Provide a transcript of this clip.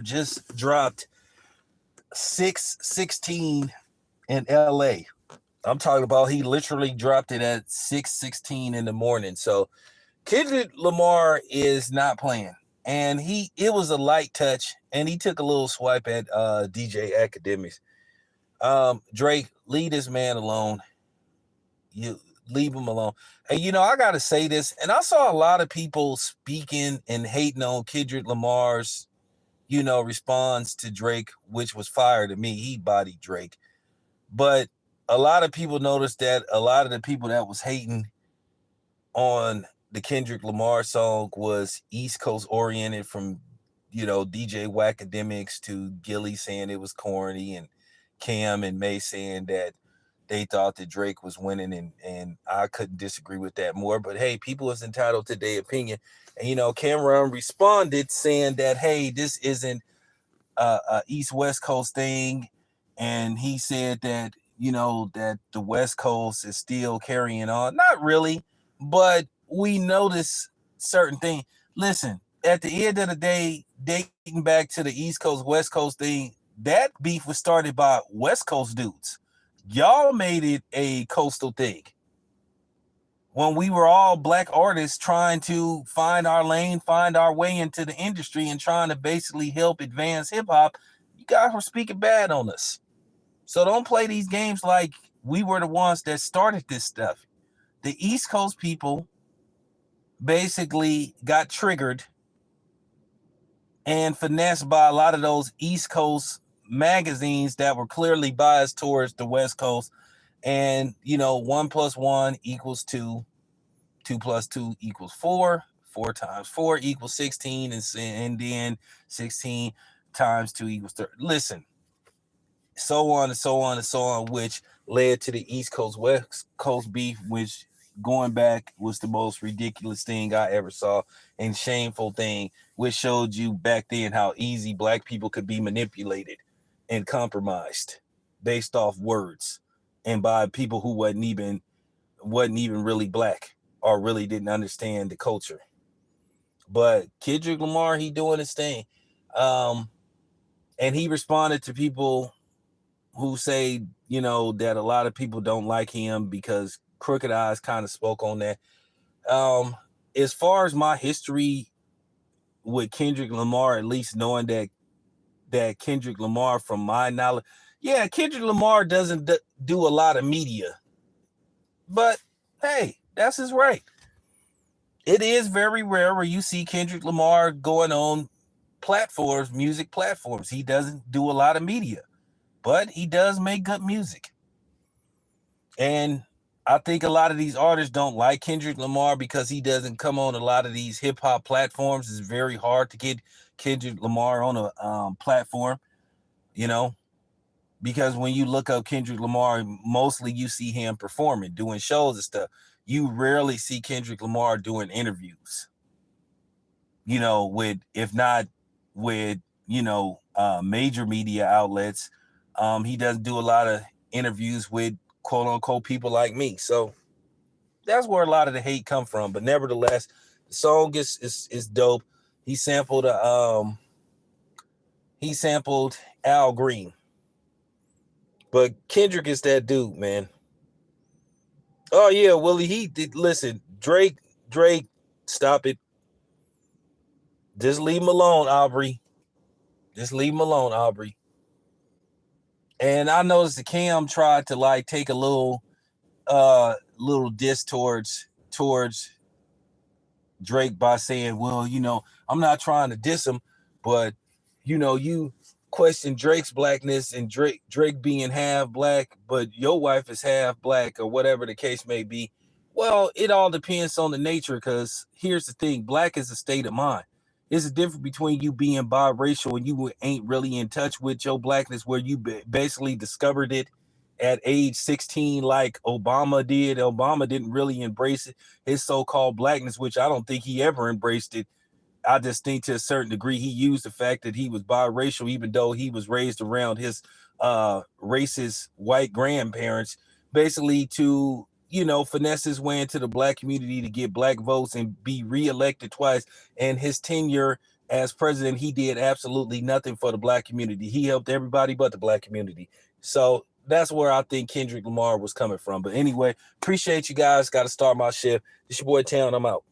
just dropped 6:16 in LA. I'm talking about he literally dropped it at 6:16 in the morning. So Kendrick Lamar is not playing. And it was a light touch, and he took a little swipe at DJ Academics. Drake, leave this man alone. You leave him alone. And I gotta say this, and I saw a lot of people speaking and hating on Kendrick Lamar's, response to Drake, which was fire to me. He bodied Drake. But a lot of people noticed that a lot of the people that was hating on the Kendrick Lamar song was East Coast oriented, from DJ Wackademics to Gilly saying it was corny, and Cam and May saying that they thought that Drake was winning, and I couldn't disagree with that more. But hey, people is entitled to their opinion. And Cameron responded saying that, hey, this isn't a East-West Coast thing. And he said that, that the West Coast is still carrying on. Not really, but we notice certain things. Listen, at the end of the day, dating back to the East Coast, West Coast thing, that beef was started by West Coast dudes. Y'all made it a coastal thing. When we were all black artists trying to find our lane, find our way into the industry, and trying to basically help advance hip hop, you guys were speaking bad on us. So don't play these games like we were the ones that started this stuff. The East Coast people basically got triggered and finessed by a lot of those East Coast magazines that were clearly biased towards the West Coast. And 1 + 1 = 2, 2 + 2 = 4, 4 × 4 = 16, and then 16 × 2 = 30. Listen, so on and so on and so on, which led to the East Coast West Coast beef, which going back was the most ridiculous thing I ever saw, and shameful thing, which showed you back then how easy black people could be manipulated and compromised based off words, and by people who wasn't even really black or really didn't understand the culture. But Kendrick Lamar, he doing his thing. And he responded to people who say, that a lot of people don't like him because Crooked Eyes kind of spoke on that. As far as my history with Kendrick Lamar, at least knowing that Kendrick Lamar, from my knowledge, yeah, Kendrick Lamar doesn't do a lot of media. But hey, that's his right. It is very rare where you see Kendrick Lamar going on platforms, music platforms. He doesn't do a lot of media, but he does make good music. And I think a lot of these artists don't like Kendrick Lamar because he doesn't come on a lot of these hip hop platforms. It's very hard to get Kendrick Lamar on a platform, because when you look up Kendrick Lamar, mostly you see him performing, doing shows and stuff. You rarely see Kendrick Lamar doing interviews, if not with, major media outlets. He doesn't do a lot of interviews with quote unquote people like me. So that's where a lot of the hate come from. But nevertheless, the song is dope. He sampled Al Green. But Kendrick is that dude, man. Oh yeah, Willie, he did. Listen, Drake, stop it. Just leave him alone, Aubrey. Just leave him alone, Aubrey. And I noticed the Cam tried to take a little diss towards Drake by saying, well, I'm not trying to diss him, but you question Drake's blackness and Drake being half black, but your wife is half black, or whatever the case may be. Well, it all depends on the nature, because here's the thing: black is a state of mind. There's a difference between you being biracial and you ain't really in touch with your blackness, where you basically discovered it at age 16, like Obama did. Obama didn't really embrace it, his so-called blackness, which I don't think he ever embraced it. I just think to a certain degree he used the fact that he was biracial, even though he was raised around his racist white grandparents, basically to, finesse his way into the black community to get black votes and be reelected twice. And his tenure as president, he did absolutely nothing for the black community. He helped everybody but the black community. So that's where I think Kendrick Lamar was coming from. But anyway, appreciate you guys. Got to start my shift. It's your boy Town. I'm out.